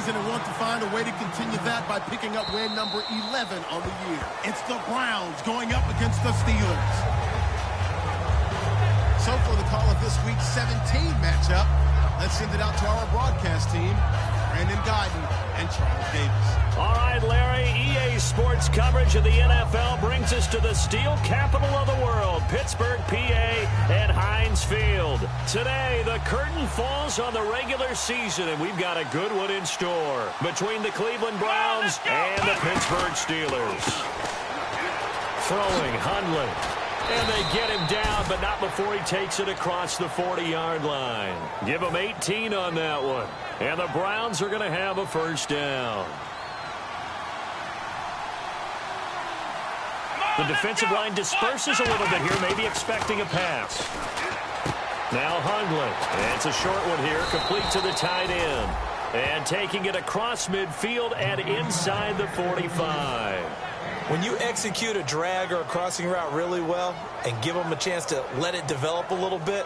season and want to find a way to continue that by picking up win number 11 on the year. It's the Browns going up against the Steelers. So for the call of this week's 17 matchup, let's send it out to our broadcast team, Brandon Guyton and Charles Davis. All right, Larry, EA Sports coverage of the NFL brings us to the steel capital of the world, Pittsburgh, PA, and Heinz Field. Today, the curtain falls on the regular season, and we've got a good one in store between the Cleveland Browns and the Pittsburgh Steelers. Throwing, Hundley. And they get him down, but not before he takes it across the 40-yard line. Give him 18 on that one. And the Browns are going to have a first down. The defensive line disperses a little bit here, maybe expecting a pass. Now Hundley. And it's a short one here, complete to the tight end. And taking it across midfield and inside the 45. When you execute a drag or a crossing route really well and give them a chance to let it develop a little bit,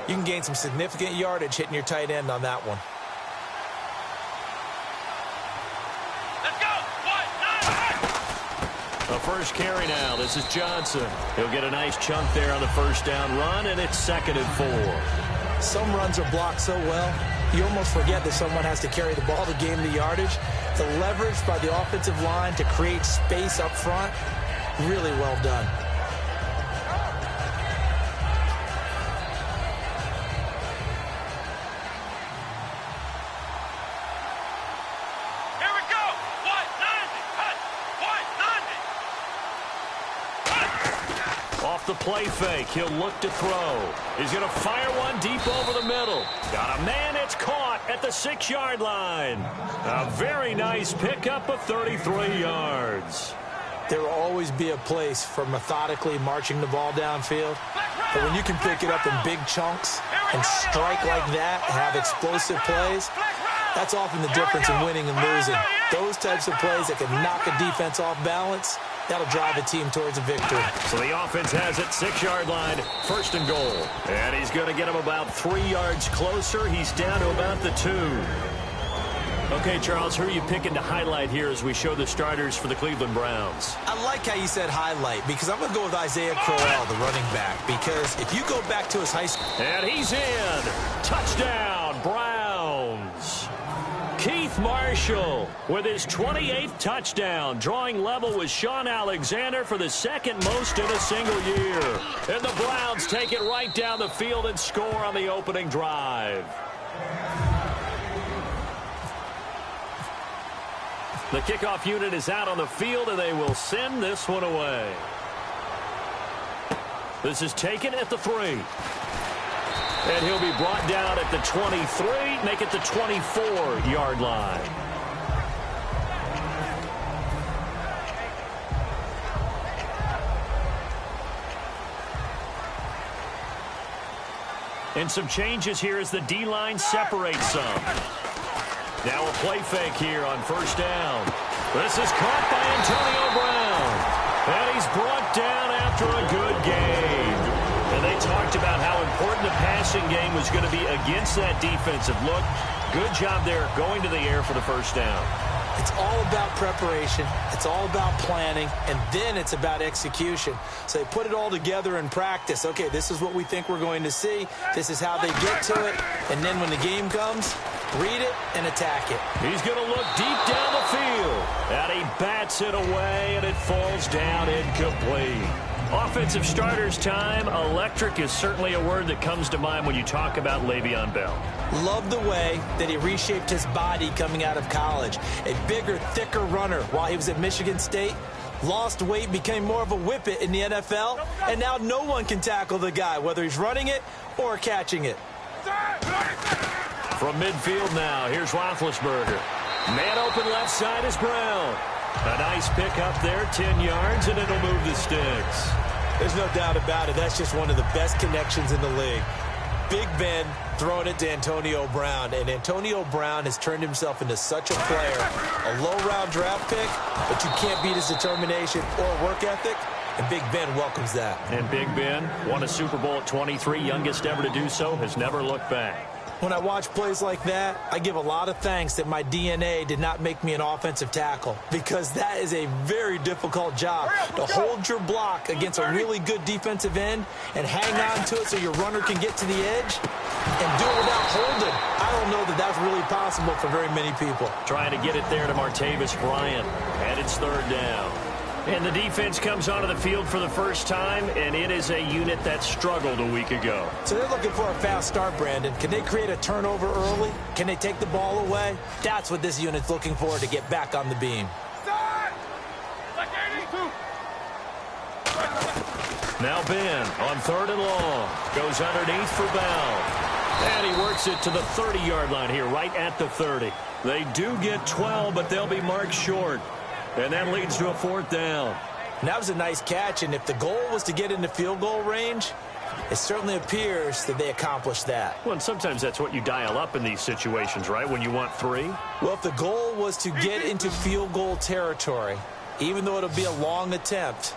you can gain some significant yardage hitting your tight end on that one. Let's go. A first carry now. This is Johnson. He'll get a nice chunk there on the first down run, and it's 2nd and 4. Some runs are blocked so well, you almost forget that someone has to carry the ball to gain the yardage. The leverage by the offensive line to create space up front, really well done. Here we go. 190. Off the play fake, he'll look to throw. He's going to fire one deep over the middle. Got a man, it's caught at the 6-yard line. A very nice pickup of 33 yards. There will always be a place for methodically marching the ball downfield. But when you can pick it up in big chunks and strike like that and have explosive plays, that's often the difference in winning and losing. Those types of plays that can knock a defense off balance, that'll drive a team towards a victory. So the offense has it, 6-yard line, 1st and goal. And he's going to get him about 3 yards closer. He's down to about the 2. Okay, Charles, who are you picking to highlight here as we show the starters for the Cleveland Browns? I like how you said highlight, because I'm going to go with Isaiah Crowell, the running back, because if you go back to his high school... And he's in. Touchdown, Browns. Keith Marshall with his 28th touchdown, drawing level with Sean Alexander for the 2nd most in a single year. And the Browns take it right down the field and score on the opening drive. The kickoff unit is out on the field, and they will send this one away. This is taken at the 3. And he'll be brought down at the 23, make it the 24-yard line. And some changes here as the D-line separates some. Now a play fake here on 1st down. This is caught by Antonio Brown. And he's brought down after a good game. And they talked about how important the passing game was going to be against that defensive look. Good job there going to the air for the 1st down. It's all about preparation. It's all about planning. And then it's about execution. So they put it all together in practice. Okay, this is what we think we're going to see. This is how they get to it. And then when the game comes, read it and attack it. He's going to look deep down the field. And he bats it away, and it falls down incomplete. Offensive starters time. Electric is certainly a word that comes to mind when you talk about Le'Veon Bell. Love the way that he reshaped his body coming out of college. A bigger, thicker runner while he was at Michigan State. Lost weight, became more of a whippet in the NFL. And now no one can tackle the guy, whether he's running it or catching it. From midfield now, here's Roethlisberger. Man open left side is Brown. A nice pick up there, 10 yards, and it'll move the sticks. There's no doubt about it. That's just one of the best connections in the league. Big Ben throwing it to Antonio Brown, and Antonio Brown has turned himself into such a player. A low-round draft pick, but you can't beat his determination or work ethic, and Big Ben welcomes that. And Big Ben won a Super Bowl at 23, youngest ever to do so, has never looked back. When I watch plays like that, I give a lot of thanks that my DNA did not make me an offensive tackle, because that is a very difficult job to hold your block against a really good defensive end and hang on to it so your runner can get to the edge and do it without holding. I don't know that that's really possible for very many people. Trying to get it there to Martavis Bryant, and it's third down. And the defense comes onto the field for the first time, and it is a unit that struggled a week ago. So they're looking for a fast start, Brandon. Can they create a turnover early? Can they take the ball away? That's what this unit's looking for to get back on the beam. Now Ben on third and long. Goes underneath for Bell. And he works it to the 30-yard line here, right at the 30. They do get 12, but they'll be marked short. And that leads to a fourth down. And that was a nice catch, and if the goal was to get into field goal range, it certainly appears that they accomplished that. Well, and sometimes that's what you dial up in these situations, right, when you want 3? Well, if the goal was to get into field goal territory, even though it'll be a long attempt,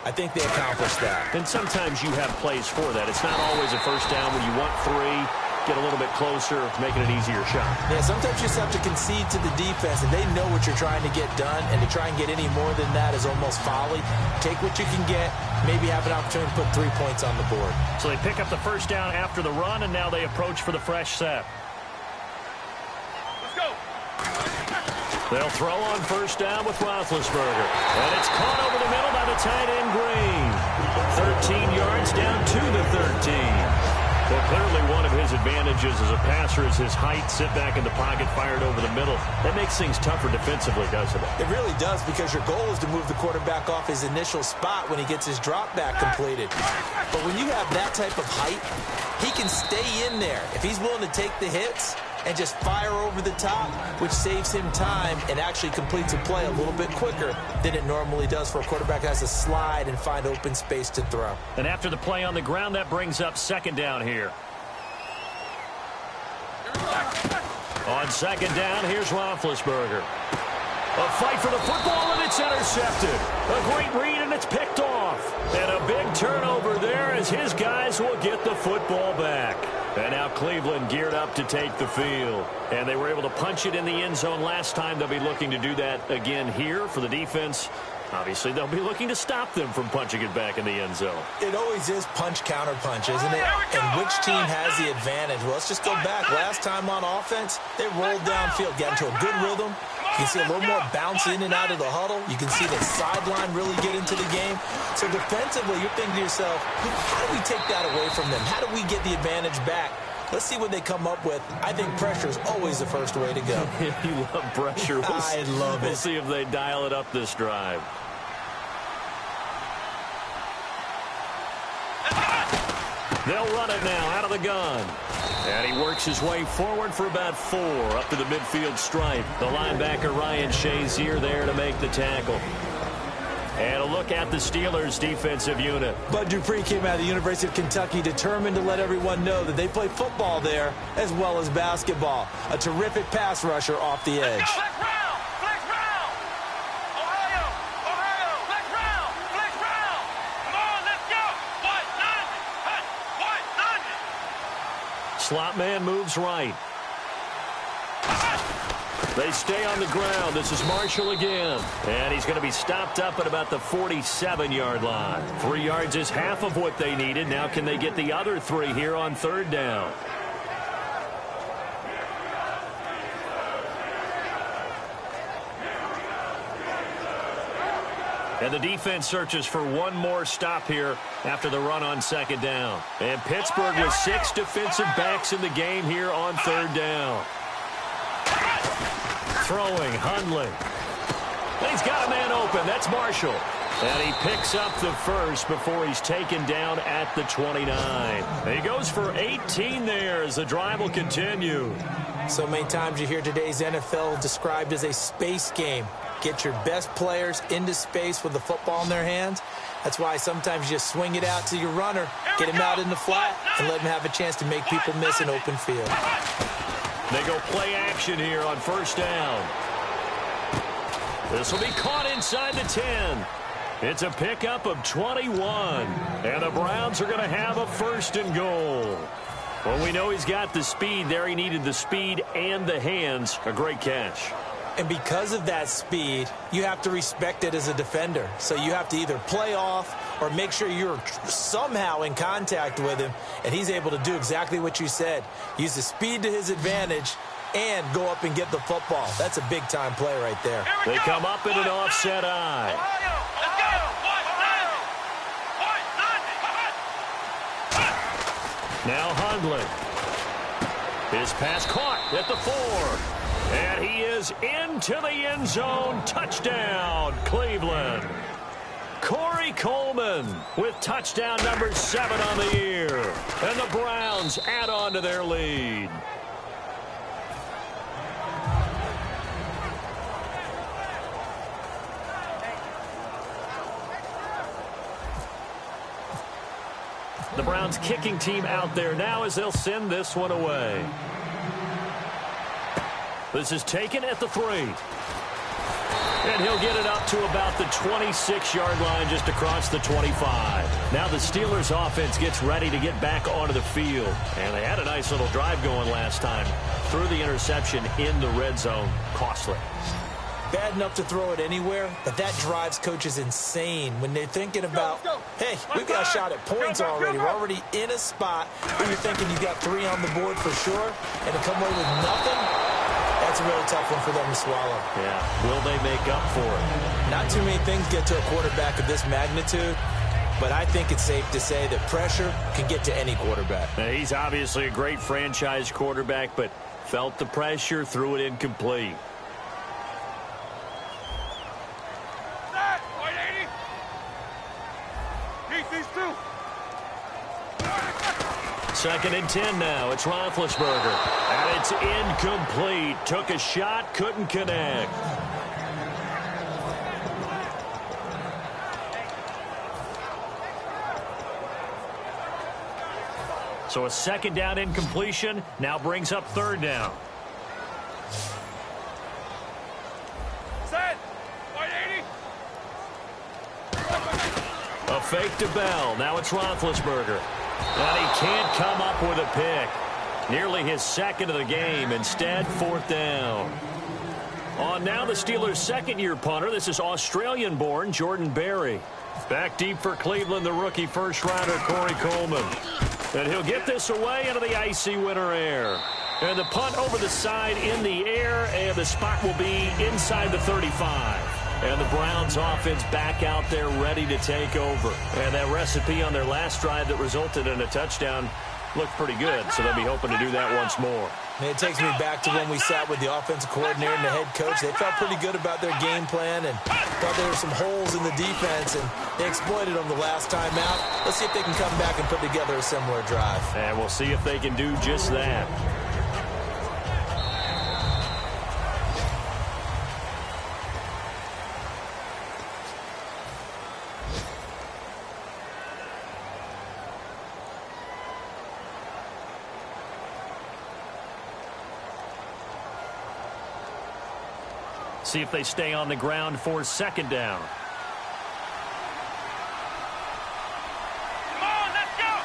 I think they accomplished that. And sometimes you have plays for that. It's not always a first down when you want 3. Get a little bit closer, making an easier shot. Yeah, sometimes you just have to concede to the defense, and they know what you're trying to get done, and to try and get any more than that is almost folly. Take what you can get, maybe have an opportunity to put 3 points on the board. So they pick up the first down after the run, and now they approach for the fresh set. Let's go. They'll throw on first down with Roethlisberger. And it's caught over the middle by the tight end Green. 13 yards down to the 13. Well, clearly one of his advantages as a passer is his height. Sit back in the pocket, fired over the middle. That makes things tougher defensively, doesn't it? It really does, because your goal is to move the quarterback off his initial spot when he gets his drop back completed. But when you have that type of height, he can stay in there. If he's willing to take the hits and just fire over the top, which saves him time and actually completes a play a little bit quicker than it normally does for a quarterback who has to slide and find open space to throw. And after the play on the ground, that brings up second down here. On second down, here's Roethlisberger. A fight for the football, and it's intercepted. A great read, and it's picked off. And a big turnover there as his guys will get the football back. And now Cleveland geared up to take the field. And they were able to punch it in the end zone last time. They'll be looking to do that again here for the defense. Obviously, they'll be looking to stop them from punching it back in the end zone. It always is punch-counter-punch, isn't it? And which team has the advantage? Well, let's just go back. Last time on offense, they rolled downfield, got into a good rhythm. You can see a little more bounce in and out of the huddle. You can see the sideline really get into the game. So defensively, you're thinking to yourself, how do we take that away from them? How do we get the advantage back? Let's see what they come up with. I think pressure is always the first way to go. You love pressure. I love it. We'll see if they dial it up this drive. They'll run it now out of the gun. And he works his way forward for about 4 up to the midfield stripe. The linebacker Ryan Shazier there to make the tackle. And a look at the Steelers' defensive unit. Bud Dupree came out of the University of Kentucky determined to let everyone know that they play football there as well as basketball. A terrific pass rusher off the edge. Slot man moves right. They stay on the ground. This is Marshall again. And he's going to be stopped up at about the 47-yard line. 3 yards is half of what they needed. Now can they get the other 3 here on third down? And the defense searches for one more stop here after the run on second down. And Pittsburgh with 6 defensive backs in the game here on third down. Throwing, Hundley. And he's got a man open. That's Marshall. And he picks up the first before he's taken down at the 29. And he goes for 18 there as the drive will continue. So many times you hear today's NFL described as a space game. Get your best players into space with the football in their hands. That's why sometimes you just swing it out to your runner, get him out in the flat, and let him have a chance to make people miss an open field. They go play action here on first down. This will be caught inside the 10. It's a pickup of 21. And the Browns are going to have a first and goal. Well, we know he's got the speed there. He needed the speed and the hands. A great catch. And because of that speed, you have to respect it as a defender. So you have to either play off or make sure you're somehow in contact with him, and he's able to do exactly what you said. Use the speed to his advantage and go up and get the football. That's a big-time play right there. They come up in an offset eye. Now Hundley. His pass caught at the 4. And he is into the end zone. Touchdown, Cleveland. Corey Coleman with touchdown number 7 on the year. And the Browns add on to their lead. The Browns kicking team out there now as they'll send this one away. This is taken at the 3. And he'll get it up to about the 26-yard line just across the 25. Now the Steelers offense gets ready to get back onto the field. And they had a nice little drive going last time. Threw the interception in the red zone. Costly. Bad enough to throw it anywhere, but that drives coaches insane when they're thinking about, hey, we've got a shot at points already. We're already in a spot where you're thinking you got 3 on the board for sure, and to come away with nothing, that's a really tough one for them to swallow. Yeah, will they make up for it? Not too many things get to a quarterback of this magnitude, but I think it's safe to say that pressure can get to any quarterback. Now, he's obviously a great franchise quarterback, but felt the pressure, threw it incomplete. Second and 10 now. It's Roethlisberger. And it's incomplete. Took a shot, couldn't connect. So a second down incompletion now brings up third down. Set. 180. A fake to Bell. Now it's Roethlisberger. And he can't come up with a pick. Nearly his second of the game. Instead, fourth down. On now the Steelers' second-year punter. This is Australian-born Jordan Berry. Back deep for Cleveland, the rookie first-rounder Corey Coleman. And he'll get this away into the icy winter air. And the punt over the side in the air, and the spot will be inside the 35. And the Browns offense back out there ready to take over. And that recipe on their last drive that resulted in a touchdown looked pretty good, so they'll be hoping to do that once more. And it takes me back to when we sat with the offensive coordinator and the head coach. They felt pretty good about their game plan and thought there were some holes in the defense, and they exploited them the last time out. Let's see if they can come back and put together a similar drive. And we'll see if they can do just that. See if they stay on the ground for second down. Come on, let's go.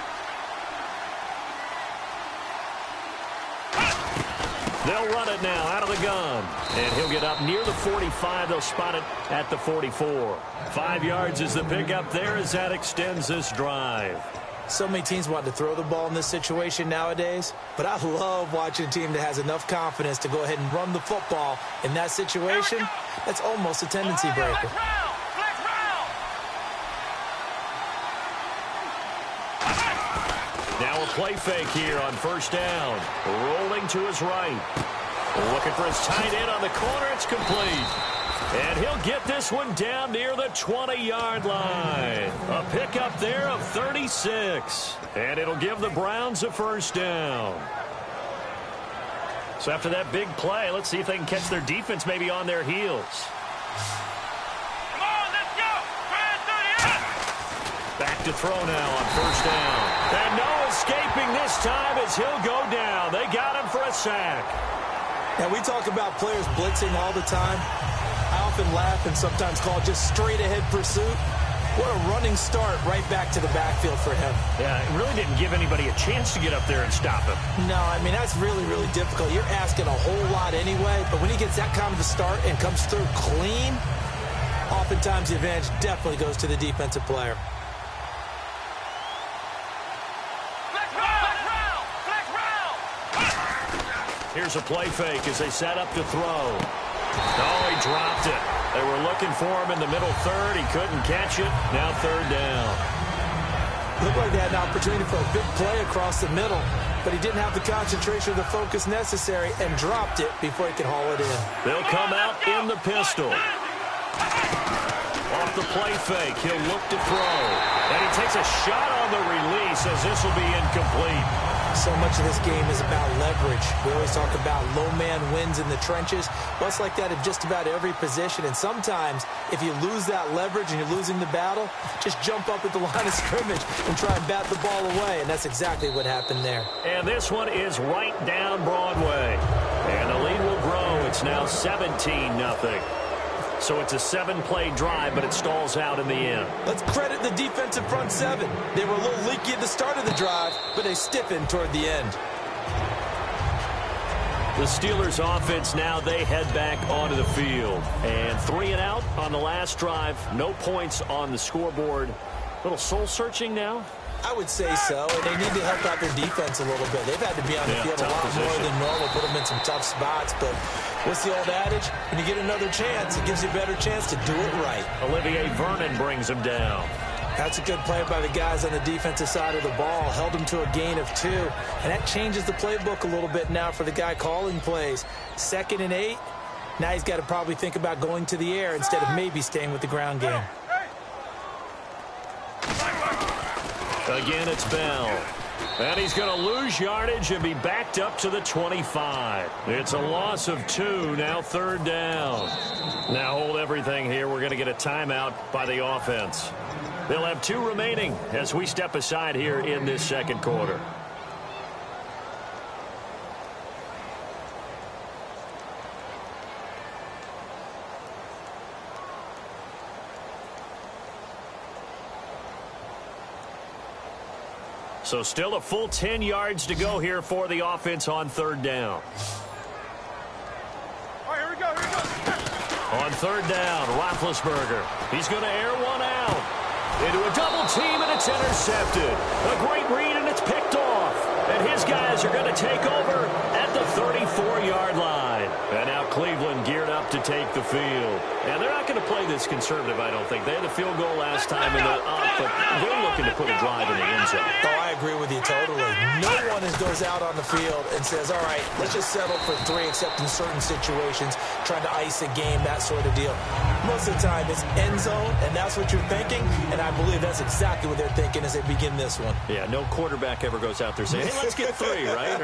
They'll run it now out of the gun. And he'll get up near the 45. They'll spot it at the 44. 5 yards is the pickup there as that extends this drive. So many teams want to throw the ball in this situation nowadays, but I love watching a team that has enough confidence to go ahead and run the football in that situation. That's almost a tendency breaker. Now a play fake here on first down. Rolling to his right. Looking for his tight end on the corner. It's complete. And he'll get this one down near the 20-yard line. A pickup there of 36. And it'll give the Browns a first down. So after that big play, let's see if they can catch their defense maybe on their heels. Come on, let's go. Back to throw now on first down. And no escaping this time as he'll go down. They got him for a sack. Now, we talk about players blitzing all the time. I often laugh and sometimes call it just straight-ahead pursuit. What a running start right back to the backfield for him. Yeah, it really didn't give anybody a chance to get up there and stop him. No, I mean, that's really, really difficult. You're asking a whole lot anyway, but when he gets that kind of a start and comes through clean, oftentimes the advantage definitely goes to the defensive player. Here's a play fake as they set up to throw. Oh, he dropped it. They were looking for him in the middle third. He couldn't catch it. Now third down. Looked like they had an opportunity for a big play across the middle, but he didn't have the concentration or the focus necessary and dropped it before he could haul it in. They'll come out in the pistol. Off the play fake, he'll look to throw. And he takes a shot on the release as this will be incomplete. So much of this game is about leverage. We always talk about low man wins in the trenches. Well, it's like that in just about every position. And sometimes, if you lose that leverage and you're losing the battle, just jump up at the line of scrimmage and try and bat the ball away. And that's exactly what happened there. And this one is right down Broadway. And the lead will grow. It's now 17-0. So it's a 7-play drive, but it stalls out in the end. Let's credit the defensive front seven. They were a little leaky at the start of the drive, but they stiffened toward the end. The Steelers offense now, they head back onto the field. And 3 and out on the last drive. No points on the scoreboard. A little soul-searching now? I would say so, and they need to help out their defense a little bit. They've had to be on the field a lot more than normal, put them in some tough spots. But what's the old adage? When you get another chance, it gives you a better chance to do it right. Olivier Vernon brings him down. That's a good play by the guys on the defensive side of the ball. Held them to a gain of 2, and that changes the playbook a little bit now for the guy calling plays. 2nd and 8. Now he's got to probably think about going to the air instead of maybe staying with the ground game. Again, it's Bell. And he's going to lose yardage and be backed up to the 25. It's a loss of 2, now third down. Now hold everything here. We're going to get a timeout by the offense. They'll have 2 remaining as we step aside here in this second quarter. So still a full 10 yards to go here for the offense on third down. All right, here we go. On third down, Roethlisberger. He's going to air one out. Into a double team, and it's intercepted. A great read, and it's picked off. And his guys are going to take over at the 34-yard line. And now Cleveland geared up to take the field. And they're not going to play this conservative, I don't think. They had a field goal last time in the but they're looking to put a drive in the end zone. Oh, I agree with you totally. No one goes out on the field and says, all right, let's just settle for 3, except in certain situations, trying to ice a game, that sort of deal. Most of the time, it's end zone, and that's what you're thinking, and I believe that's exactly what they're thinking as they begin this one. Yeah, no quarterback ever goes out there saying, hey, let's get 3, right?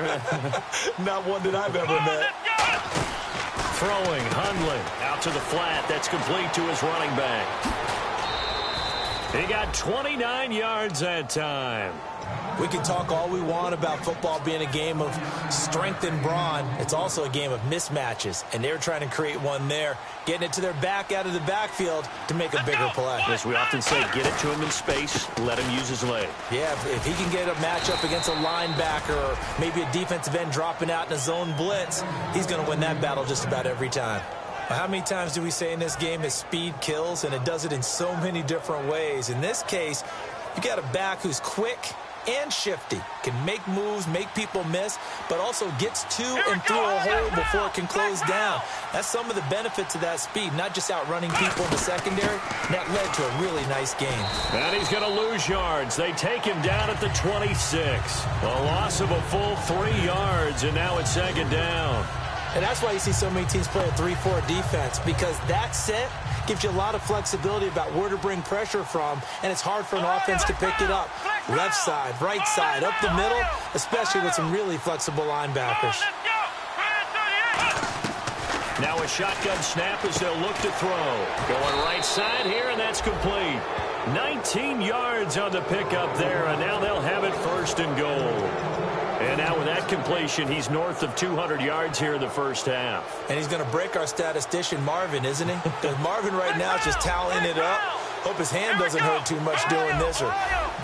Not one that I've ever met. Throwing, Hundley, out to the flat. That's complete to his running back. He got 29 yards that time. We can talk all we want about football being a game of strength and brawn. It's also a game of mismatches, and they're trying to create one there, getting it to their back out of the backfield to make a bigger play. As we often say, get it to him in space, let him use his leg. Yeah, if he can get a matchup against a linebacker or maybe a defensive end dropping out in a zone blitz, he's going to win that battle just about every time. How many times do we say in this game that speed kills, and it does it in so many different ways? In this case, you got a back who's quick and shifty, can make moves, make people miss, but also gets to and through a hole before it can close down. That's some of the benefits of that speed, not just outrunning people in the secondary. And that led to a really nice game. And he's going to lose yards. They take him down at the 26. A loss of a full 3 yards, and now it's second down. And that's why you see so many teams play a 3-4 defense, because that set gives you a lot of flexibility about where to bring pressure from, and it's hard for an offense to pick it up. Left side, right side, up the middle, especially with some really flexible linebackers. Now a shotgun snap as they'll look to throw. Going right side here, and that's complete. 19 yards on the pickup there, and now they'll have it first and goal. And now with that completion, he's north of 200 yards here in the first half. And he's going to break our statistician, Marvin, isn't he? Because Marvin right now is just tallying it up. Hope his hand doesn't hurt too much doing this or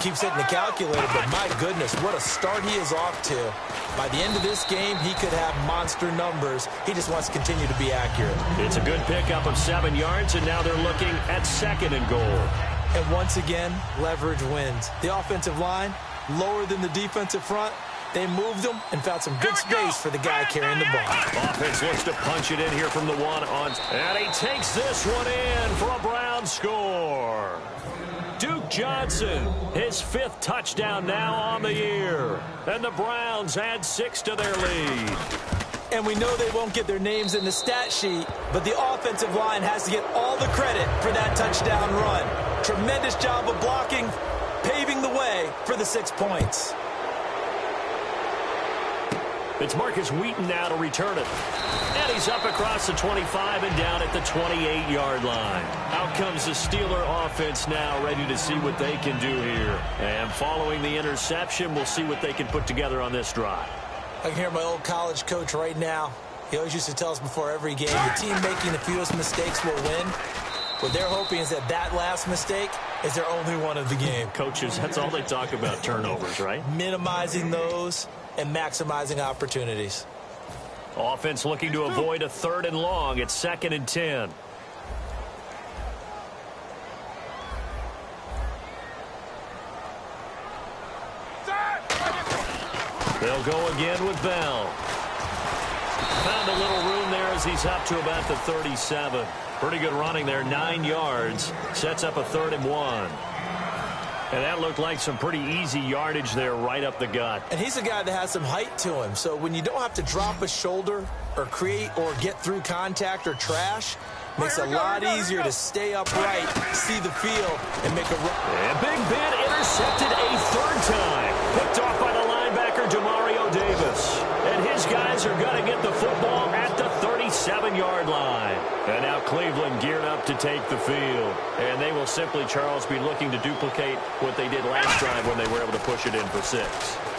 keeps hitting the calculator, but my goodness, what a start he is off to. By the end of this game, he could have monster numbers. He just wants to continue to be accurate. It's a good pickup of 7 yards, and now they're looking at 2nd and goal. And once again, leverage wins. The offensive line, lower than the defensive front. They moved them and found some good space for the guy carrying the ball. Offense looks to punch it in here from the 1-on. And he takes this one in for a Brown score. Duke Johnson, his 5th touchdown now on the year. And the Browns add 6 to their lead. And we know they won't get their names in the stat sheet, but the offensive line has to get all the credit for that touchdown run. Tremendous job of blocking, paving the way for the 6 points. It's Marcus Wheaton now to return it. And he's up across the 25 and down at the 28-yard line. Out comes the Steeler offense now, ready to see what they can do here. And following the interception, we'll see what they can put together on this drive. I can hear my old college coach right now. He always used to tell us before every game, the team making the fewest mistakes will win. What they're hoping is that last mistake is their only one of the game. Coaches, that's all they talk about, turnovers, right? Minimizing those and maximizing opportunities. Offense looking to avoid a 3rd and long. It's 2nd and 10. They'll go again with Bell. Found a little room there as he's up to about the 37. Pretty good running there, 9 yards. Sets up a 3rd and 1. And that looked like some pretty easy yardage there right up the gut. And he's a guy that has some height to him. So when you don't have to drop a shoulder or create or get through contact or trash, makes it a lot easier to stay upright, see the field, and make a run. And Big Ben intercepted a 3rd time. Picked off by the linebacker, Demario Davis. And his guys are going to get the football at the 37-yard line. And now Cleveland geared up to take the field. And they will simply, Charles, be looking to duplicate what they did last drive when they were able to push it in for 6.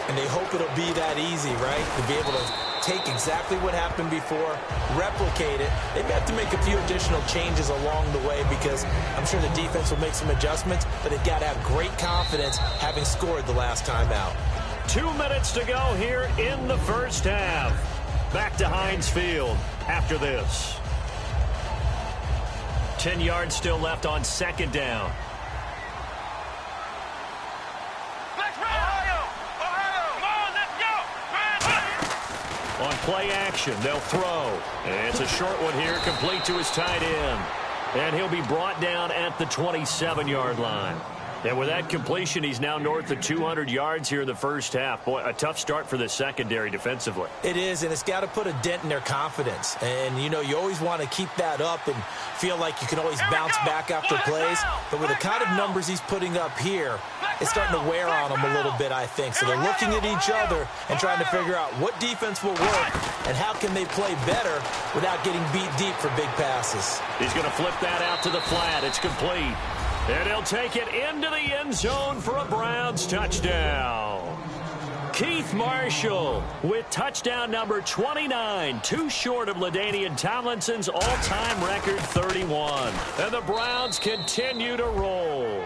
And they hope it'll be that easy, right? To be able to take exactly what happened before, replicate it. They may have to make a few additional changes along the way because I'm sure the defense will make some adjustments, but they've got to have great confidence having scored the last time out. 2 minutes to go here in the first half. Back to Heinz Field after this. 10 yards still left on 2nd down. On play action, they'll throw. And it's a short one here, complete to his tight end. And he'll be brought down at the 27-yard line. And with that completion, he's now north of 200 yards here in the first half. Boy, a tough start for the secondary defensively. It is, and it's got to put a dent in their confidence. And, you know, you always want to keep that up and feel like you can always bounce back after plays. But with the kind of numbers he's putting up here, it's starting to wear on them a little bit, I think. So they're looking at each other and trying to figure out what defense will work and how can they play better without getting beat deep for big passes. He's going to flip that out to the flat. It's complete. And he'll take it into the end zone for a Browns touchdown. Keith Marshall with touchdown number 29, too short of LaDainian Tomlinson's all-time record 31. And the Browns continue to roll.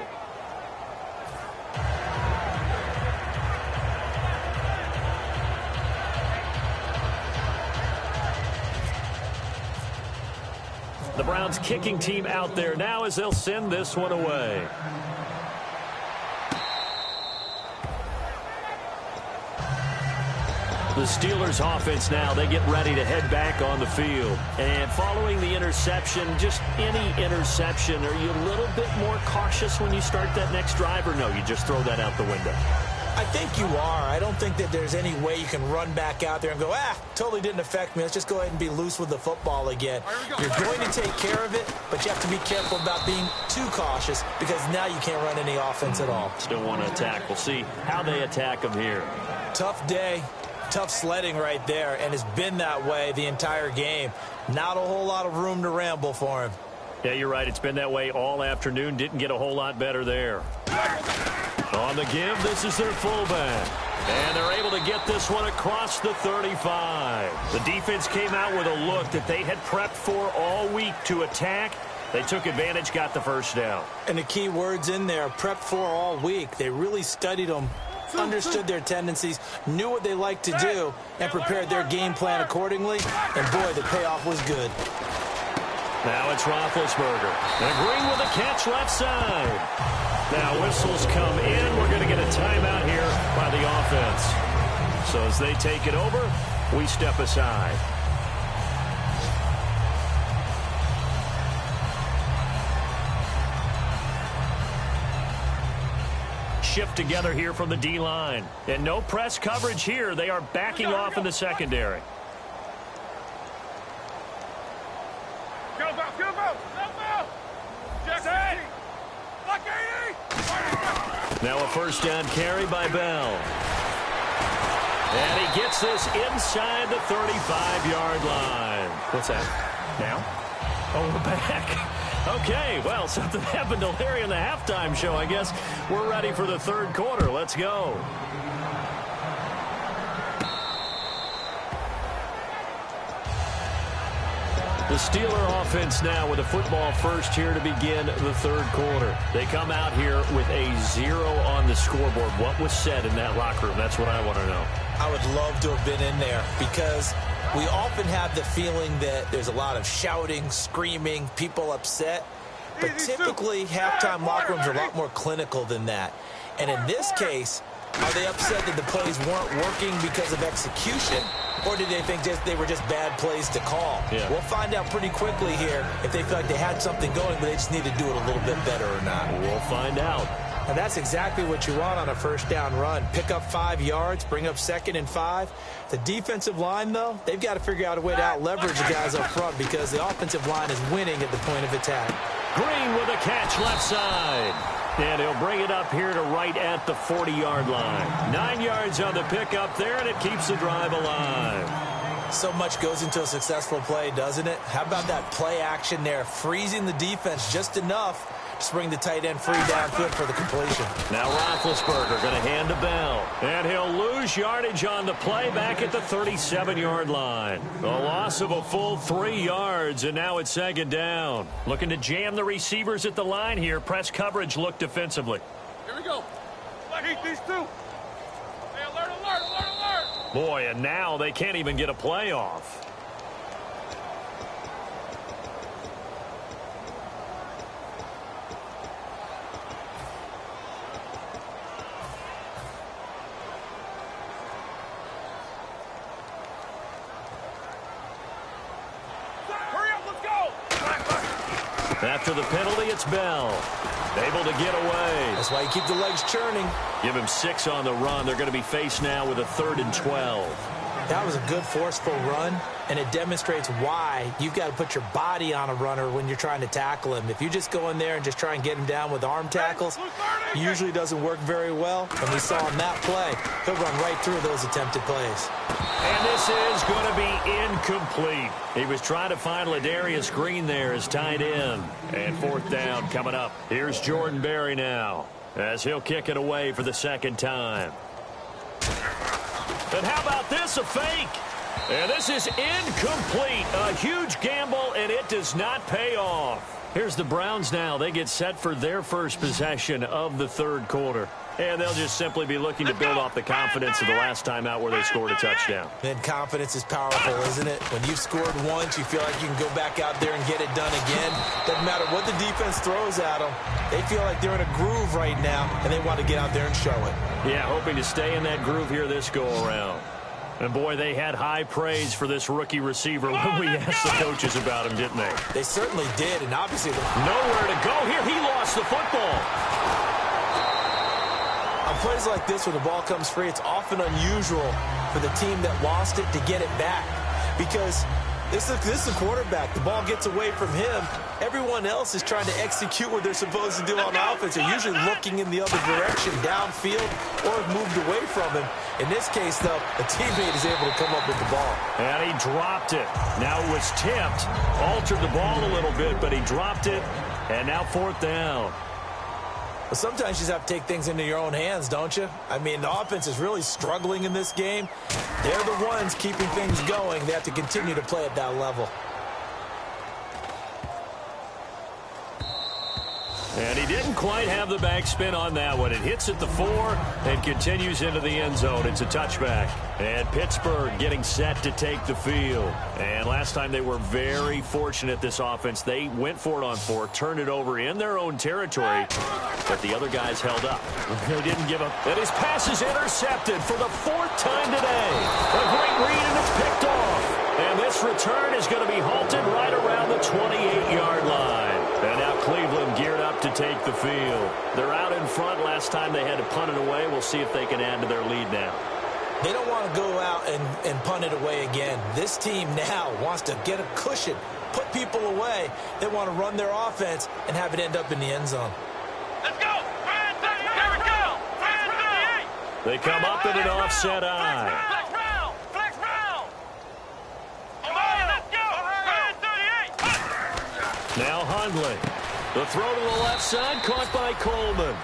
The Browns kicking team out there now as they'll send this one away. The Steelers offense now, they get ready to head back on the field. And following the interception, just any interception, are you a little bit more cautious when you start that next drive, or no, you just throw that out the window? I think you are. I don't think that there's any way you can run back out there and go, totally didn't affect me. Let's just go ahead and be loose with the football again. You're going to take care of it, but you have to be careful about being too cautious because now you can't run any offense at all. Still want to attack. We'll see how they attack them here. Tough day, tough sledding right there, and it's been that way the entire game. Not a whole lot of room to ramble for him. Yeah, you're right. It's been that way all afternoon. Didn't get a whole lot better there. On the give, this is their fullback. And they're able to get this one across the 35. The defense came out with a look that they had prepped for all week to attack. They took advantage, got the first down. And the key words in there, prep for all week. They really studied them, understood their tendencies, knew what they liked to do, and prepared their game plan accordingly. And, boy, the payoff was good. Now it's Roethlisberger. And Green with a catch left side. Now whistles come in. We're going to get a timeout here by the offense. So as they take it over, we step aside. Shift together here from the D-line. And no press coverage here. They are backing off in the secondary. Now a first down carry by Bell. And he gets this inside the 35-yard line. What's that? Now? Oh, we're back. Okay, well, something happened to Larry in the halftime show, I guess. We're ready for the third quarter. Let's go. The Steeler offense now with a football first here to begin the third quarter. They come out here with a 0 on the scoreboard. What was said in that locker room? That's what I want to know. I would love to have been in there because we often have the feeling that there's a lot of shouting, screaming, people upset. But typically, halftime locker rooms are a lot more clinical than that. And in this case, are they upset that the plays weren't working because of execution? Or did they think they were just bad plays to call? Yeah. We'll find out pretty quickly here if they feel like they had something going, but they just need to do it a little bit better or not. We'll find out. And that's exactly what you want on a first down run. Pick up 5 yards, bring up 2nd and 5. The defensive line, though, they've got to figure out a way to out-leverage the guys up front because the offensive line is winning at the point of attack. Green with a catch left side. And he'll bring it up here to right at the 40-yard line. 9 yards on the pickup there, and it keeps the drive alive. So much goes into a successful play, doesn't it? How about that play action there, freezing the defense just enough to bring the tight end free downfield for the completion. Now Roethlisberger going to hand to Bell. And he'll lose yardage on the play back at the 37-yard line. A loss of a full 3 yards, and now it's 2nd down. Looking to jam the receivers at the line here. Press coverage look defensively. Here we go. Let's heat these two. Hey, alert, alert, alert, alert. Boy, and now they can't even get a play off. After the penalty, it's Bell. Able to get away. That's why you keep the legs churning. Give him 6 on the run. They're going to be faced now with a 3rd and 12. That was a good, forceful run, and it demonstrates why you've got to put your body on a runner when you're trying to tackle him. If you just go in there and just try and get him down with arm tackles, it usually doesn't work very well. And we saw in that play, he'll run right through those attempted plays. And this is going to be incomplete. He was trying to find Ladarius Green there as tight end. And 4th down coming up. Here's Jordan Berry now as he'll kick it away for the 2nd time. And how about this, a fake? And this is incomplete. A huge gamble, and it does not pay off. Here's the Browns now. They get set for their first possession of the third quarter. And they'll just simply be looking to build off the confidence of the last time out where they scored a touchdown. And confidence is powerful, isn't it? When you've scored once, you feel like you can go back out there and get it done again. Doesn't matter what the defense throws at them. They feel like they're in a groove right now, and they want to get out there and show it. Yeah, hoping to stay in that groove here this go-around. And, boy, they had high praise for this rookie receiver when we asked the coaches about him, didn't they? They certainly did, and obviously nowhere to go here. He lost the football. On plays like this, when the ball comes free, it's often unusual for the team that lost it to get it back. Because this is the quarterback. The ball gets away from him. Everyone else is trying to execute what they're supposed to do on offense. They're usually looking in the other direction, downfield, or have moved away from him. In this case, though, a teammate is able to come up with the ball. And he dropped it. Now it was tipped. Altered the ball a little bit, but he dropped it. And now 4th down. But sometimes you just have to take things into your own hands, don't you? I mean, the offense is really struggling in this game. They're the ones keeping things going. They have to continue to play at that level. And he didn't quite have the backspin on that one. It hits at the 4 and continues into the end zone. It's a touchback. And Pittsburgh getting set to take the field. And last time they were very fortunate, this offense. They went for it on 4, turned it over in their own territory, but the other guys held up. They didn't give up. And his pass is intercepted for the 4th time today. A great read, and it's picked off. And this return is going to be halted right around the 28-yard line. And now Cleveland geared up to take the field. They're out in front. Last time they had to punt it away. We'll see if they can add to their lead now. They don't want to go out and punt it away again. This team now wants to get a cushion, put people away. They want to run their offense and have it end up in the end zone. Let's go! Here we go! They come up in an offset eye. Flex round! Come on, let's go! Now Hundley. The throw to the left side, caught by Coleman.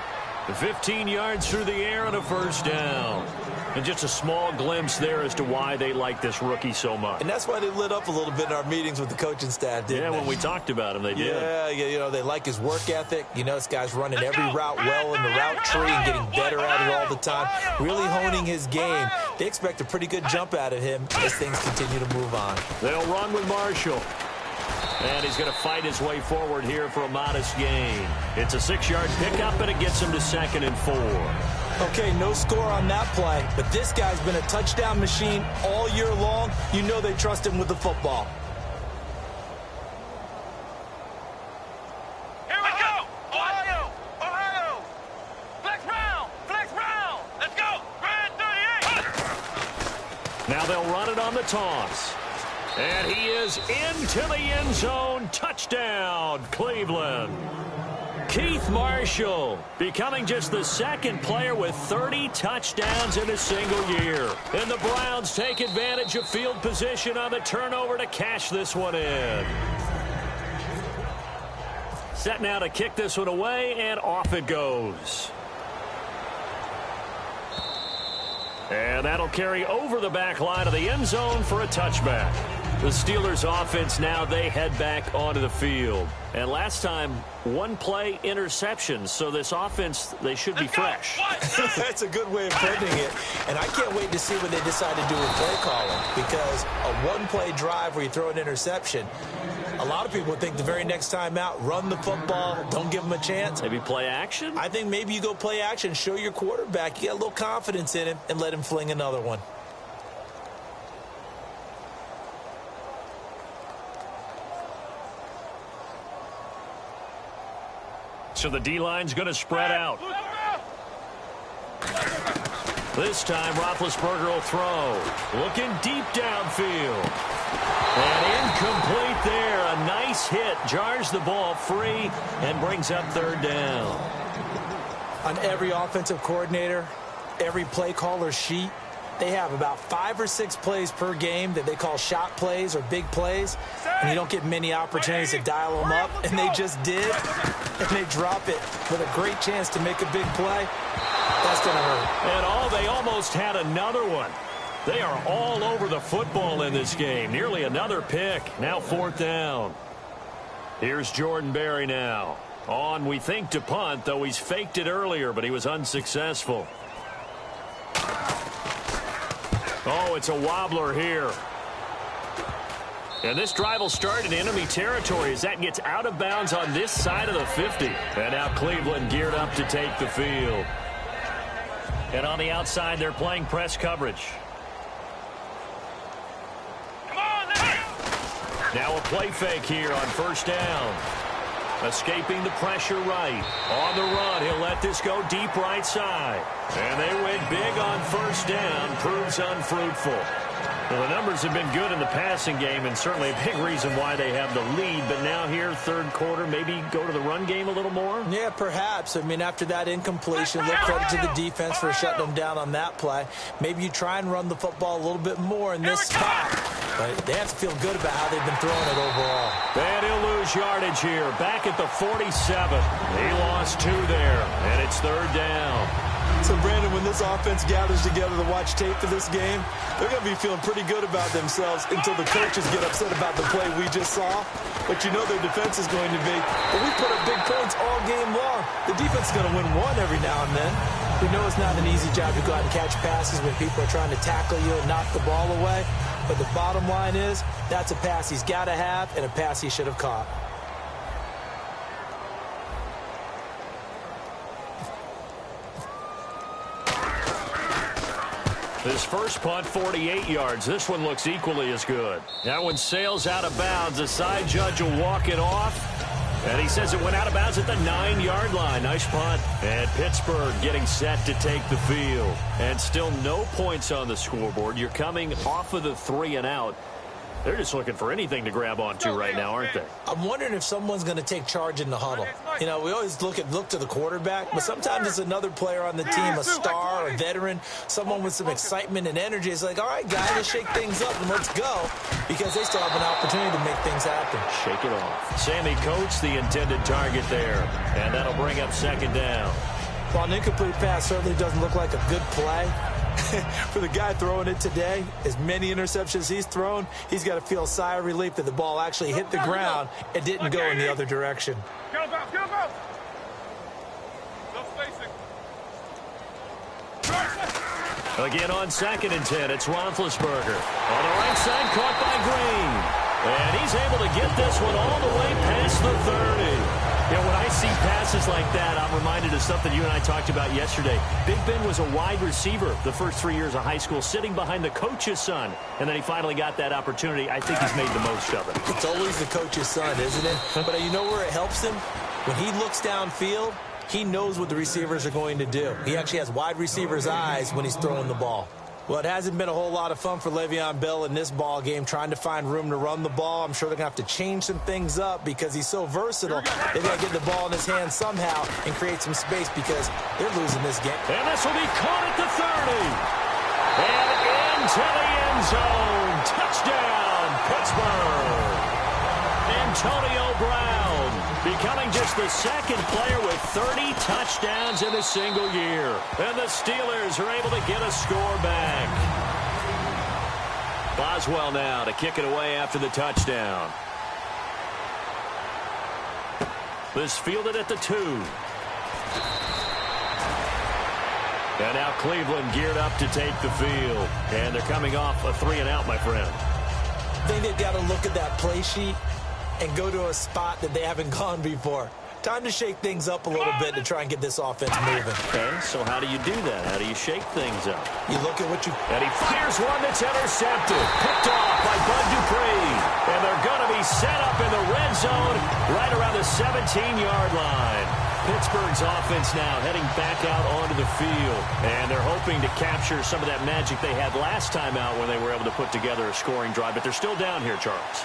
15 yards through the air and a first down. And just a small glimpse there as to why they like this rookie so much. And that's why they lit up a little bit in our meetings with the coaching staff, didn't they? Yeah, when we talked about him, they did. Yeah, they like his work ethic. This guy's running every route well in the route tree and getting better at it all the time, really honing his game. They expect a pretty good jump out of him as things continue to move on. They'll run with Marshall. And he's going to fight his way forward here for a modest gain. It's a 6-yard pickup, and it gets him to 2nd and 4. Okay, no score on that play, but this guy's been a touchdown machine all year long. You know they trust him with the football. Here we go! Ohio! Flex round! Let's go! Grand 38! Now they'll run it on the toss. And he is into the end zone. Touchdown, Cleveland. Keith Marshall becoming just the 2nd player with 30 touchdowns in a single year. And the Browns take advantage of field position on the turnover to cash this one in. Set now to kick this one away, and off it goes. And that'll carry over the back line of the end zone for a touchback. The Steelers offense now, they head back onto the field. And last time, 1 play interception. So this offense, they should be fresh. That's a good way of putting it. And I can't wait to see what they decide to do with play calling. Because a 1-play drive where you throw an interception, a lot of people think the very next time out, run the football, don't give them a chance. Maybe play action? I think maybe you go play action, show your quarterback, you get a little confidence in him, and let him fling another one. So the D-line's going to spread out. This time, Roethlisberger will throw. Looking deep downfield. And incomplete there. A nice hit. Jars the ball free and brings up 3rd down. On every offensive coordinator, every play caller sheet, they have about 5 or 6 plays per game that they call shot plays or big plays, and you don't get many opportunities to dial them up, and they just did, and they drop it with a great chance to make a big play. That's going to hurt. And they almost had another one. They are all over the football in this game. Nearly another pick. Now 4th down. Here's Jordan Berry now. On, we think, to punt, though he's faked it earlier, but he was unsuccessful. Oh, it's a wobbler here. And this drive will start in enemy territory as that gets out of bounds on this side of the 50. And now Cleveland geared up to take the field. And on the outside, they're playing press coverage. Come on, now a play fake here on 1st down. Escaping the pressure right. On the run, he'll let this go deep right side. And they went big on 1st down. Proves unfruitful. Well, the numbers have been good in the passing game, and certainly a big reason why they have the lead. But now here, 3rd quarter, maybe go to the run game a little more? Yeah, perhaps. I mean, after that incompletion, look credit to the defense for shutting them down on that play. Maybe you try and run the football a little bit more in this spot. But they have to feel good about how they've been throwing it overall. And he'll lose yardage here. Back at the 47. He lost 2 there, and it's 3rd down. So, Brandon, when this offense gathers together to watch tape for this game, they're going to be feeling pretty good about themselves until the coaches get upset about the play we just saw. But you know their defense is going to be. But we put up big points all game long. The defense is going to win one every now and then. We know it's not an easy job to go out and catch passes when people are trying to tackle you and knock the ball away. But the bottom line is, that's a pass he's got to have and a pass he should have caught. His first punt, 48 yards. This one looks equally as good. That one sails out of bounds. The side judge will walk it off. And he says it went out of bounds at the 9-yard line. Nice punt. And Pittsburgh getting set to take the field. And still no points on the scoreboard. You're coming off of the 3-and-out. They're just looking for anything to grab onto right now, aren't they? I'm wondering if someone's going to take charge in the huddle. You know, we always look to the quarterback, but sometimes it's another player on the team, a star, a veteran, someone with some excitement and energy. It's like, all right, guys, let's shake things up and let's go, because they still have an opportunity to make things happen. Shake it off. Sammy Coates, the intended target there, and that'll bring up second down. While an incomplete pass certainly doesn't look like a good play, for the guy throwing it today, as many interceptions he's thrown, he's got to feel a sigh of relief that the ball actually hit the ground and didn't go in the other direction. Get him out, get him out. No spacing. Again on 2nd and 10, it's Roethlisberger. On the right side, caught by Green. And he's able to get this one all the way past the 30. You know, when I see passes like that, I'm reminded of something you and I talked about yesterday. Big Ben was a wide receiver the first 3 years of high school, sitting behind the coach's son. And then he finally got that opportunity. I think he's made the most of it. It's always the coach's son, isn't it? But you know where it helps him? When he looks downfield, he knows what the receivers are going to do. He actually has wide receivers' eyes when he's throwing the ball. Well, it hasn't been a whole lot of fun for Le'Veon Bell in this ball game, trying to find room to run the ball. I'm sure they're going to have to change some things up because he's so versatile. They've got to get the ball in his hands somehow and create some space because they're losing this game. And this will be caught at the 30. And into the end zone. Touchdown, Pittsburgh. Antonio Brown becoming just the second player with 30 touchdowns in a single year. And the Steelers are able to get a score back. Boswell now to kick it away after the touchdown. This fielded at the 2. And now Cleveland geared up to take the field. And they're coming off a 3-and-out, my friend. I think they've got to look at that play sheet and go to a spot that they haven't gone before. Time to shake things up a little bit to try and get this offense moving. Okay, so how do you do that? How do you shake things up? You look at what you... And he fires one that's intercepted. Picked off by Bud Dupree. And they're going to be set up in the red zone right around the 17-yard line. Pittsburgh's offense now heading back out onto the field. And they're hoping to capture some of that magic they had last time out when they were able to put together a scoring drive. But they're still down here, Charles.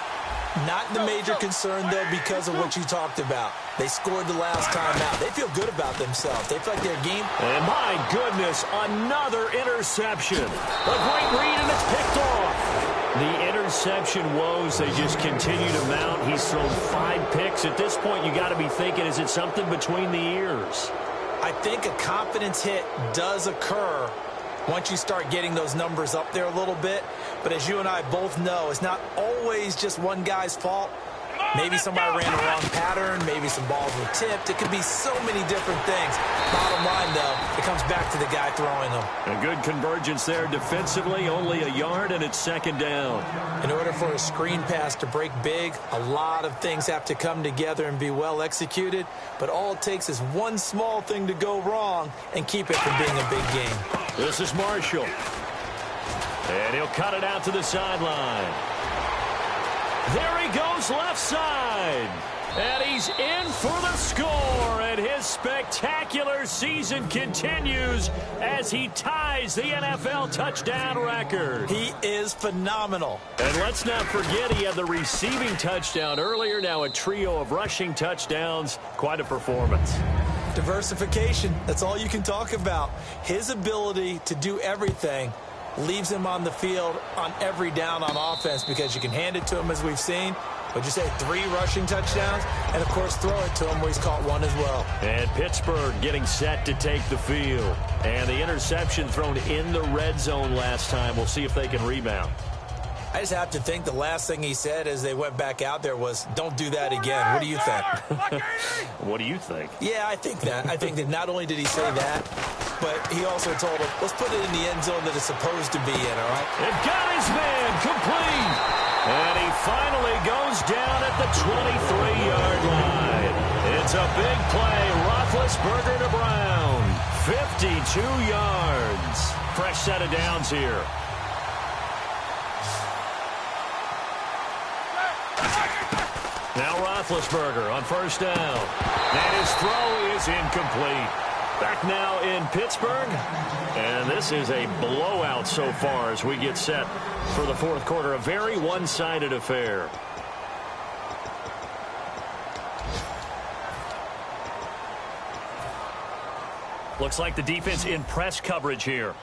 Not the major concern, though, because of what you talked about. They scored the last time out. They feel good about themselves. They feel like their game. And my goodness, another interception. A great read, and it's picked off. The interception woes, they just continue to mount. He's thrown 5 picks. At this point, you got to be thinking, is it something between the ears? I think a confidence hit does occur once you start getting those numbers up there a little bit. But as you and I both know, it's not always just one guy's fault. Maybe somebody ran the wrong pattern. Maybe some balls were tipped. It could be so many different things. Bottom line, though, it comes back to the guy throwing them. A good convergence there defensively. Only a yard, and it's second down. In order for a screen pass to break big, a lot of things have to come together and be well executed. But all it takes is one small thing to go wrong and keep it from being a big game. This is Marshall. And he'll cut it out to the sideline. There he goes left side. And he's in for the score. And his spectacular season continues as he ties the NFL touchdown record. He is phenomenal. And let's not forget he had the receiving touchdown earlier. Now a trio of rushing touchdowns. Quite a performance. Diversification. That's all you can talk about. His ability to do everything leaves him on the field on every down on offense because you can hand it to him, as we've seen, Would you say 3 rushing touchdowns? And, of course, throw it to him where he's caught one as well. And Pittsburgh getting set to take the field. And the interception thrown in the red zone last time. We'll see if they can rebound. I just have to think the last thing he said as they went back out there was, don't do that again. What do you think? What do you think? Yeah, I think that. I think that not only did he say that, but he also told him, let's put it in the end zone that it's supposed to be in, all right? It got his man complete. And he finally goes down at the 23-yard line. It's a big play. Roethlisberger to Brown. 52 yards. Fresh set of downs here. Now Roethlisberger on first down. And his throw is incomplete. Back now in Pittsburgh. And this is a blowout so far as we get set for the fourth quarter. A very one-sided affair. Looks like the defense in press coverage here.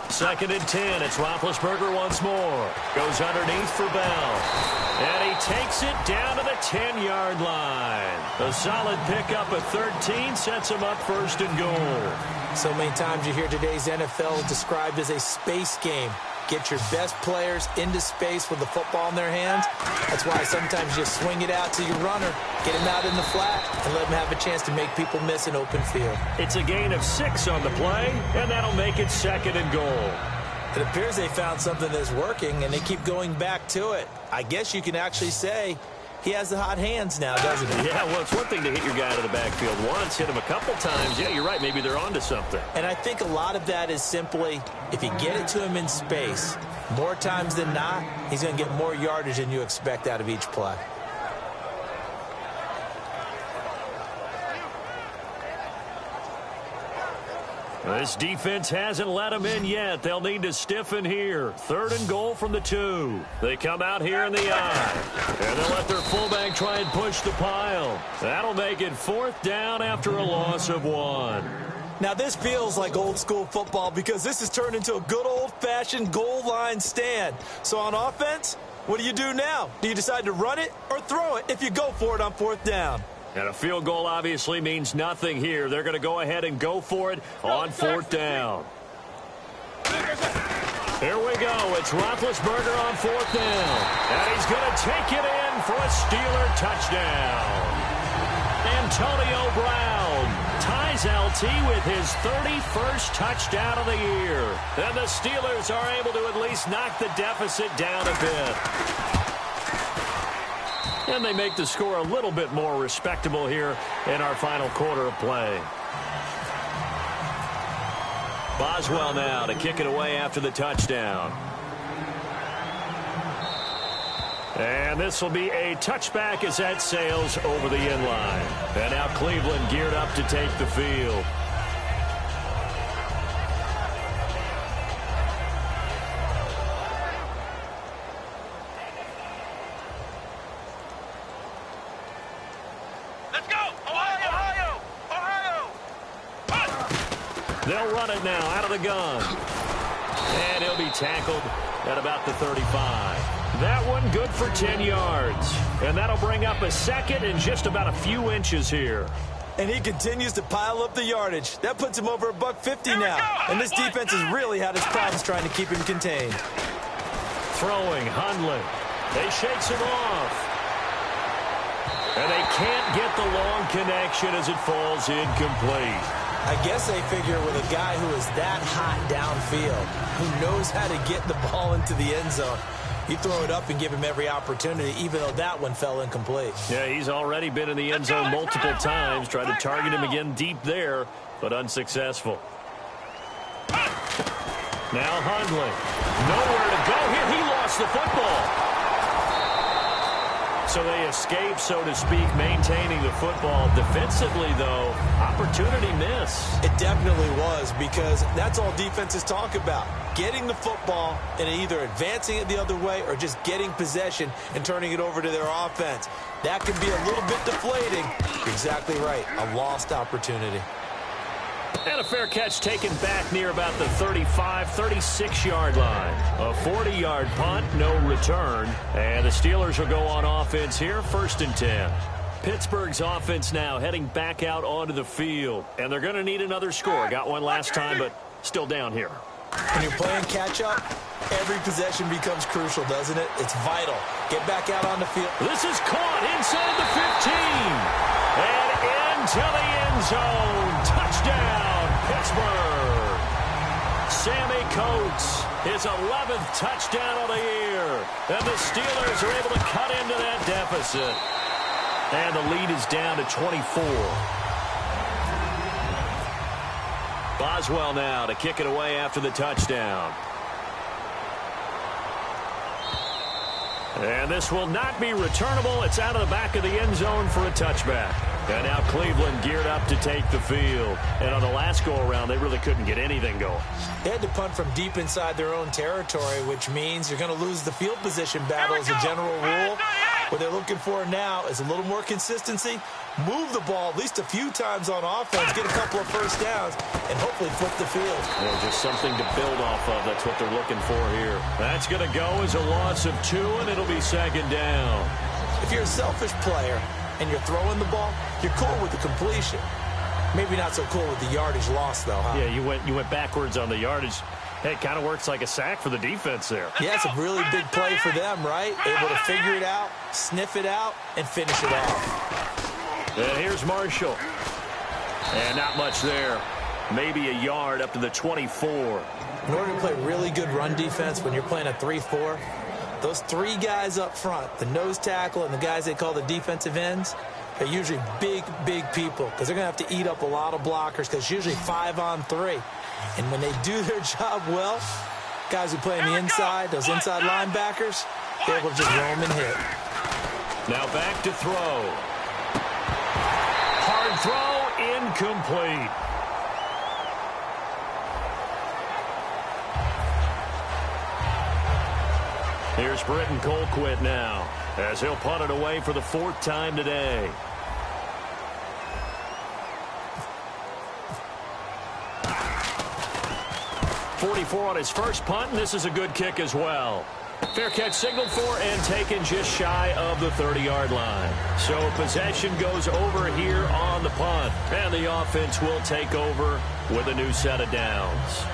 Second and 10. It's Roethlisberger once more. Goes underneath for Bell. And he takes it down to the 10-yard line. A solid pickup at 13 sets him up first and goal. So many times you hear today's NFL described as a space game. Get your best players into space with the football in their hands. That's why sometimes you swing it out to your runner, get him out in the flat, and let him have a chance to make people miss an open field. It's a gain of 6 on the play, and that'll make it second and goal. It appears they found something that's working, and they keep going back to it. I guess you can actually say he has the hot hands now, doesn't he? Yeah, well, it's one thing to hit your guy out of the backfield once, hit him a couple times. Yeah, you're right. Maybe they're onto something. And I think a lot of that is simply if you get it to him in space, more times than not, he's going to get more yardage than you expect out of each play. This defense hasn't let them in yet. They'll need to stiffen here. Third and goal from the 2. They come out here in the I. And they'll let their fullback try and push the pile. That'll make it fourth down after a loss of 1. Now, this feels like old-school football because this has turned into a good old-fashioned goal line stand. So on offense, what do you do now? Do you decide to run it or throw it if you go for it on fourth down? And a field goal obviously means nothing here. They're going to go ahead and go for it on fourth down. Here we go. It's Roethlisberger on fourth down. And he's going to take it in for a Steeler touchdown. Antonio Brown ties LT with his 31st touchdown of the year. And the Steelers are able to at least knock the deficit down a bit. And they make the score a little bit more respectable here in our final quarter of play. Boswell now to kick it away after the touchdown. And this will be a touchback as that sails over the end line. And now Cleveland geared up to take the field. They'll run it now out of the gun. And he'll be tackled at about the 35. That one good for 10 yards. And that'll bring up a second and just about a few inches here. And he continues to pile up the yardage. That puts him over $150 now. And this defense has really had its problems trying to keep him contained. Throwing, Hundley. They shakes him off. And they can't get the long connection as it falls incomplete. I guess they figure with a guy who is that hot downfield, who knows how to get the ball into the end zone, you throw it up and give him every opportunity, even though that one fell incomplete. Yeah, he's already been in the end zone multiple times, tried to target him again deep there, but unsuccessful. Now Hundley. Nowhere to go here. He lost the football. So they escape, so to speak, maintaining the football. Defensively, though, opportunity miss. It definitely was, because that's all defenses talk about. Getting the football and either advancing it the other way or just getting possession and turning it over to their offense. That can be a little bit deflating. You're exactly right. A lost opportunity. And a fair catch taken back near about the 35, 36-yard line. A 40-yard punt, no return. And the Steelers will go on offense here, 1st and 10. Pittsburgh's offense now heading back out onto the field. And they're going to need another score. Got one last time, but still down here. When you're playing catch-up, every possession becomes crucial, doesn't it? It's vital. Get back out on the field. This is caught inside the 15. And into the end zone. Touchdown, Pittsburgh. Sammy Coates, his 11th touchdown of the year. And the Steelers are able to cut into that deficit. And the lead is down to 24. Boswell now to kick it away after the touchdown. And this will not be returnable. It's out of the back of the end zone for a touchback. And now Cleveland geared up to take the field. And on the last go-around, they really couldn't get anything going. They had to punt from deep inside their own territory, which means you're going to lose the field position battle as a general rule. What they're looking for now is a little more consistency, move the ball at least a few times on offense, get a couple of first downs, and hopefully flip the field. Well, just something to build off of. That's what they're looking for here. That's going to go as a loss of 2, and it'll be 2nd down. If you're a selfish player and you're throwing the ball, you're cool with the completion. Maybe not so cool with the yardage loss, though, huh? Yeah, you went backwards on the yardage. Hey, it kind of works like a sack for the defense there. Yeah, it's a really big play for them, right? Able to figure it out, sniff it out, and finish it off. And here's Marshall. And not much there. Maybe a yard up to the 24. In order to play really good run defense when you're playing a 3-4, those 3 guys up front, the nose tackle and the guys they call the defensive ends, they're usually big, big people because they're going to have to eat up a lot of blockers because it's usually 5-on-3. And when they do their job well, guys who play on the inside, those inside linebackers, they're able to just roam and hit. Now back to throw. Hard throw, incomplete. Here's Britton Colquitt now as he'll punt it away for the 4th time today. .44 on his first punt, and this is a good kick as well. Fair catch signaled for and taken just shy of the 30-yard line. So possession goes over here on the punt, and the offense will take over with a new set of downs.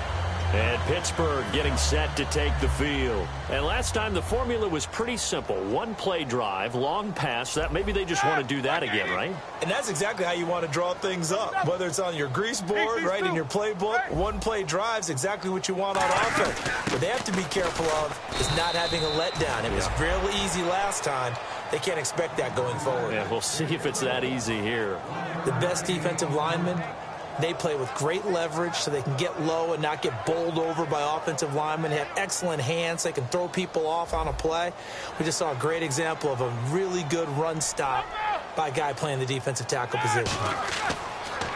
And Pittsburgh getting set to take the field. And last time the formula was pretty simple. 1-play drive, long pass. That maybe they just want to do that again, right? And that's exactly how you want to draw things up. Whether it's on your grease board, right, in your playbook, 1-play drive is exactly what you want on offense. What they have to be careful of is not having a letdown. It was real easy last time. They can't expect that going forward. Yeah, we'll see if it's that easy here. The best defensive linemen, they play with great leverage so they can get low and not get bowled over by offensive linemen. They have excellent hands. They can throw people off on a play. We just saw a great example of a really good run stop by a guy playing the defensive tackle position.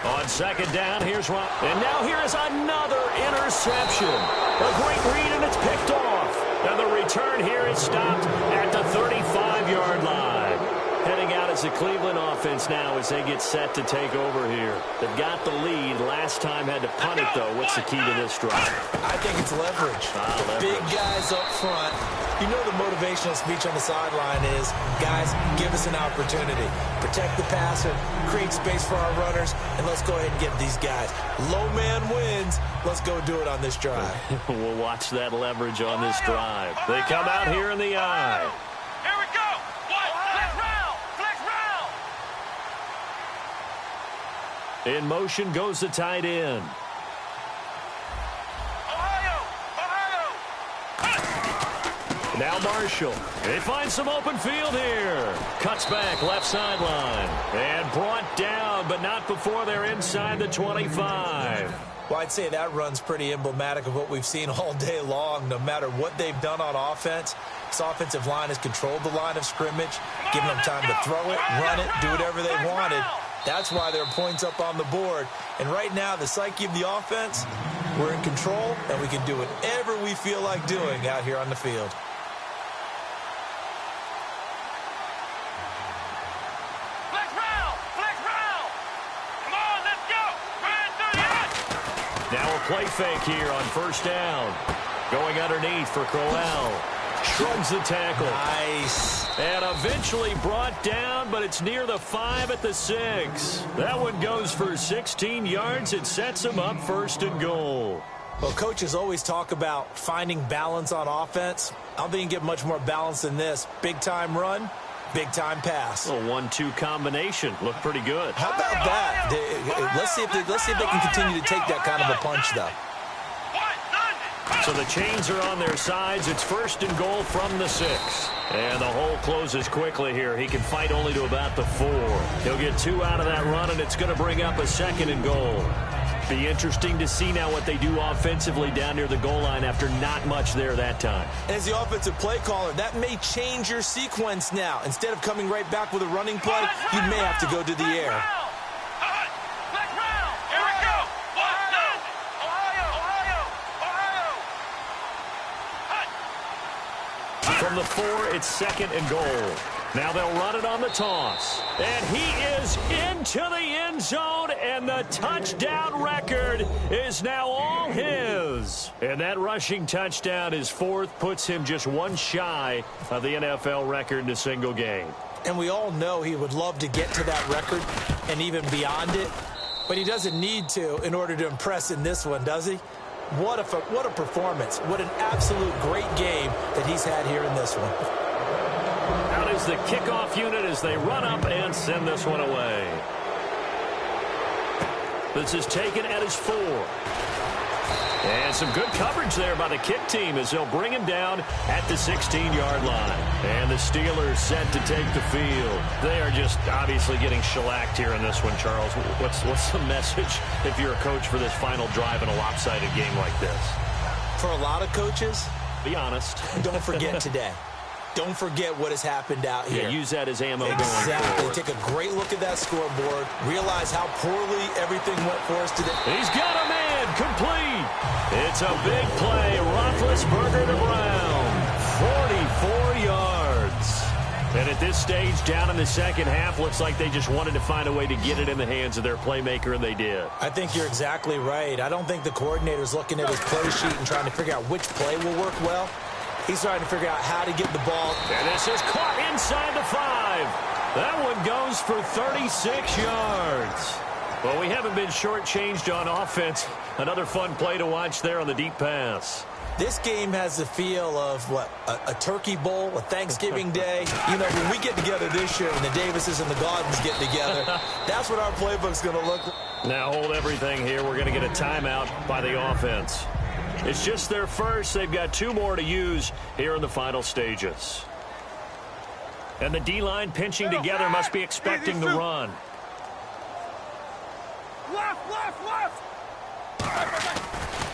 On 2nd down, here's one. And now here is another interception. A great read, and it's picked off. And the return here is stopped at the 35-yard line. Heading out as the Cleveland offense now as they get set to take over here. They've got the lead. Last time had to punt it, though. What's the key to this drive? I think it's leverage. Leverage. Big guys up front. You know the motivational speech on the sideline is, guys, give us an opportunity. Protect the passer, create space for our runners, and let's go ahead and get these guys. Low man wins. Let's go do it on this drive. We'll watch that leverage on this drive. They come out here in the eye. Here we go. In motion goes the tight end. Now Marshall. They find some open field here. Cuts back left sideline. And brought down, but not before they're inside the 25. Well, I'd say that run's pretty emblematic of what we've seen all day long. No matter what they've done on offense, this offensive line has controlled the line of scrimmage, given them time to throw it, run it, do whatever they wanted. That's why there are points up on the board. And right now, the psyche of the offense, we're in control, and we can do whatever we feel like doing out here on the field. Flex round! Flex round! Come on, let's go! Run through the play fake here on first down. Going underneath for Crowell. Shrugs the tackle. Nice. And eventually brought down, but it's near the 5 at the 6. That one goes for 16 yards. It sets him up 1st and goal. Well, coaches always talk about finding balance on offense. I don't think you can get much more balance than this. Big-time run, big-time pass. A 1-2 combination. Looked pretty good. How about that? Let's see if they can continue to take that kind of a punch, though. So the chains are on their sides. It's 1st and goal from the 6. And the hole closes quickly here. He can fight only to about the 4. He'll get 2 out of that run, and it's going to bring up a 2nd and goal. Be interesting to see now what they do offensively down near the goal line after not much there that time. As the offensive play caller, that may change your sequence now. Instead of coming right back with a running play, you may have to go to the air. From the 4, it's 2nd and goal. Now they'll run it on the toss. And he is into the end zone, and the touchdown record is now all his. And that rushing touchdown, his 4th, puts him just 1 shy of the NFL record in a single game. And we all know he would love to get to that record and even beyond it, but he doesn't need to in order to impress in this one, does he? What a performance. What an absolute great game that he's had here in this one. Out is the kickoff unit as they run up and send this one away. This is taken at his 4. And some good coverage there by the kick team as they'll bring him down at the 16-yard line. And the Steelers set to take the field. They are just obviously getting shellacked here in this one, Charles. What's the message if you're a coach for this final drive in a lopsided game like this? For a lot of coaches, be honest. Don't forget today. Don't forget what has happened out here. Yeah, use that as ammo exactly. going forward. Take a great look at that scoreboard. Realize how poorly everything went for us today. He's got a man complete. It's a big play. Roethlisberger to Brown. 44 yards. And at this stage, down in the second half, looks like they just wanted to find a way to get it in the hands of their playmaker, and they did. I think you're exactly right. I don't think the coordinator's looking at his play sheet and trying to figure out which play will work well. He's trying to figure out how to get the ball. And this is caught inside the 5. That one goes for 36 yards. Well, we haven't been shortchanged on offense. Another fun play to watch there on the deep pass. This game has the feel of, what, a turkey bowl, a Thanksgiving day. You know, when we get together this year and the Davises and the Gaudens get together, that's what our playbook's going to look like. Now hold everything here. We're going to get a timeout by the offense. It's just their first. They've got 2 more to use here in the final stages. And the D-line pinching together must be expecting the run. Left.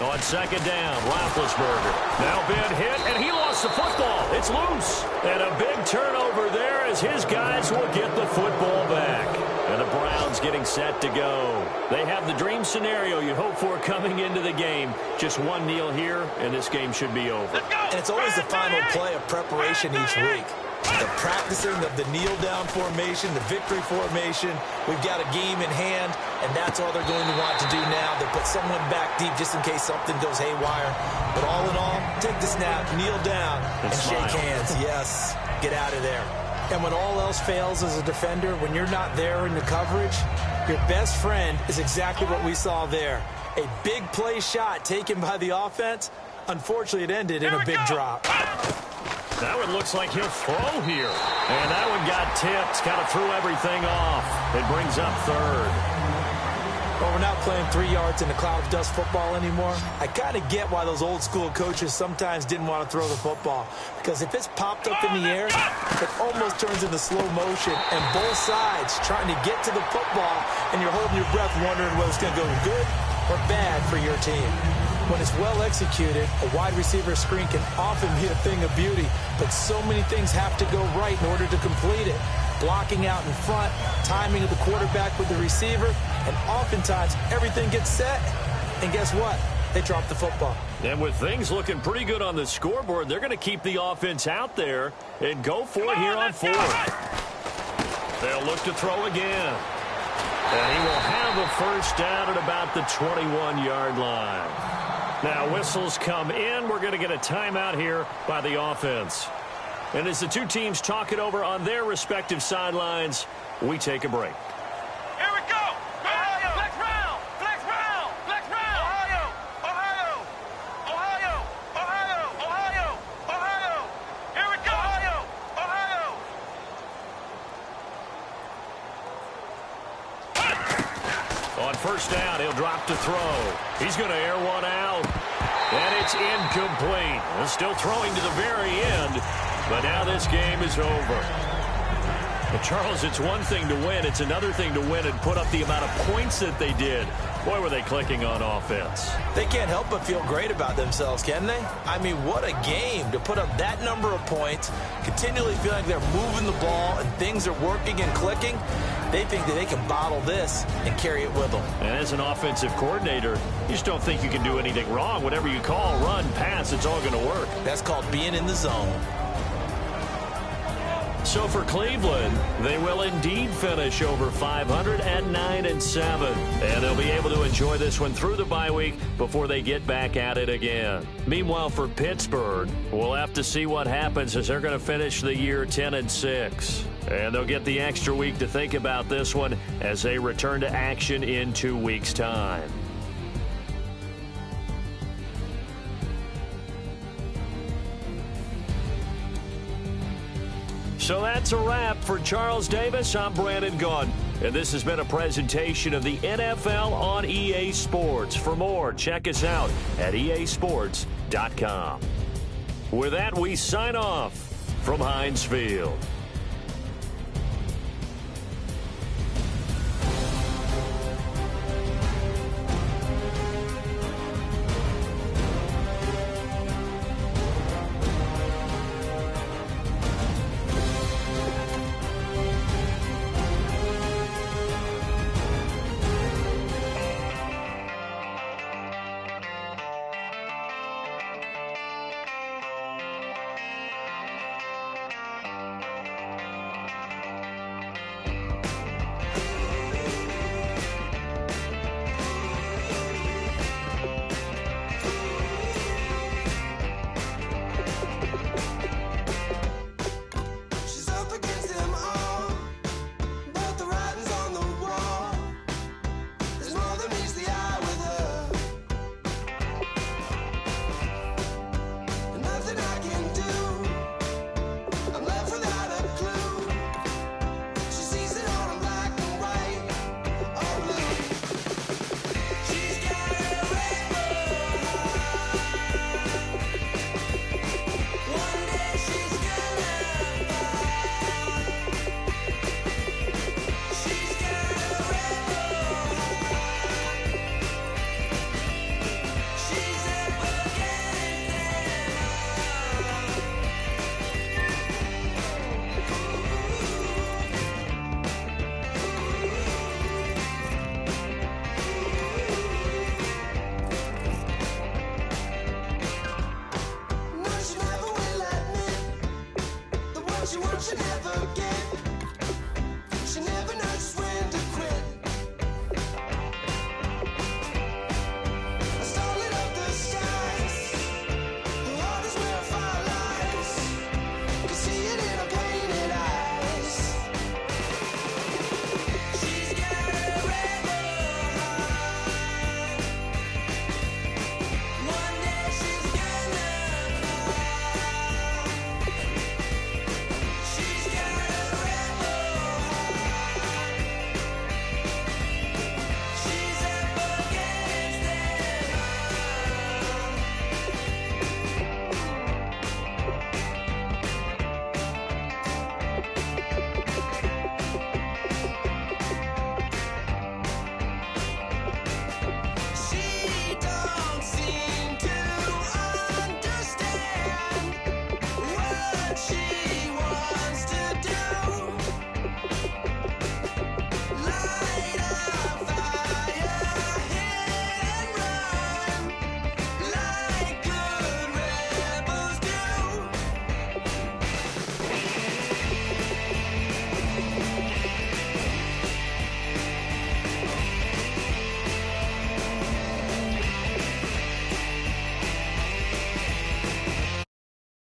On second down, Roethlisberger. Now been hit, and he lost the football. It's loose. And a big turnover there as his guys will get the football back. And the Browns getting set to go. They have the dream scenario you hope for coming into the game. Just one kneel here, and this game should be over. And it's always the final play of preparation each week. The practicing of the kneel-down formation, the victory formation. We've got a game in hand, and that's all they're going to want to do now. They put someone back deep just in case something goes haywire. But all in all, take the snap, kneel down, and shake hands. Yes, get out of there. And when all else fails as a defender, when you're not there in the coverage, your best friend is exactly what we saw there. A big play shot taken by the offense. Unfortunately, it ended in a big drop. That one looks like he'll throw here. And that one got tipped, kind of threw everything off. It brings up 3rd. Well, we're not playing 3 yards in a cloud of dust football anymore. I kind of get why those old school coaches sometimes didn't want to throw the football. Because if it's popped up in the air, it almost turns into slow motion. And both sides trying to get to the football, and you're holding your breath wondering whether it's going to go good or bad for your team. When it's well executed, a wide receiver screen can often be a thing of beauty, but so many things have to go right in order to complete it. Blocking out in front, timing of the quarterback with the receiver, and oftentimes everything gets set, and guess what? They drop the football. And with things looking pretty good on the scoreboard, they're going to keep the offense out there and go for it here on 4th. They'll look to throw again. And he will have a first down at about the 21-yard line. Now, whistles come in. We're going to get a timeout here by the offense. And as the two teams talk it over on their respective sidelines, we take a break. Here we go. Ohio. Flex round. Flex round. Flex round. Ohio. Ohio. Ohio. Ohio. Ohio. Ohio. Here we go. Ohio. Ohio. On first down, he'll drop to throw. He's going to air one out. And it's incomplete. Still throwing to the very end. But now this game is over. But Charles, it's one thing to win. It's another thing to win and put up the amount of points that they did. Boy, were they clicking on offense. They can't help but feel great about themselves, can they? I mean, what a game to put up that number of points, continually feel like they're moving the ball and things are working and clicking. They think that they can bottle this and carry it with them. And as an offensive coordinator, you just don't think you can do anything wrong. Whatever you call, run, pass, it's all going to work. That's called being in the zone. So for Cleveland, they will indeed finish over 500 at 9-7. And they'll be able to enjoy this one through the bye week before they get back at it again. Meanwhile, for Pittsburgh, we'll have to see what happens as they're going to finish the year 10-6. And they'll get the extra week to think about this one as they return to action in 2 weeks' time. So that's a wrap for Charles Davis. I'm Brandon Gaudin, and this has been a presentation of the NFL on EA Sports. For more, check us out at easports.com. With that, we sign off from Heinz Field. What you want, you never get.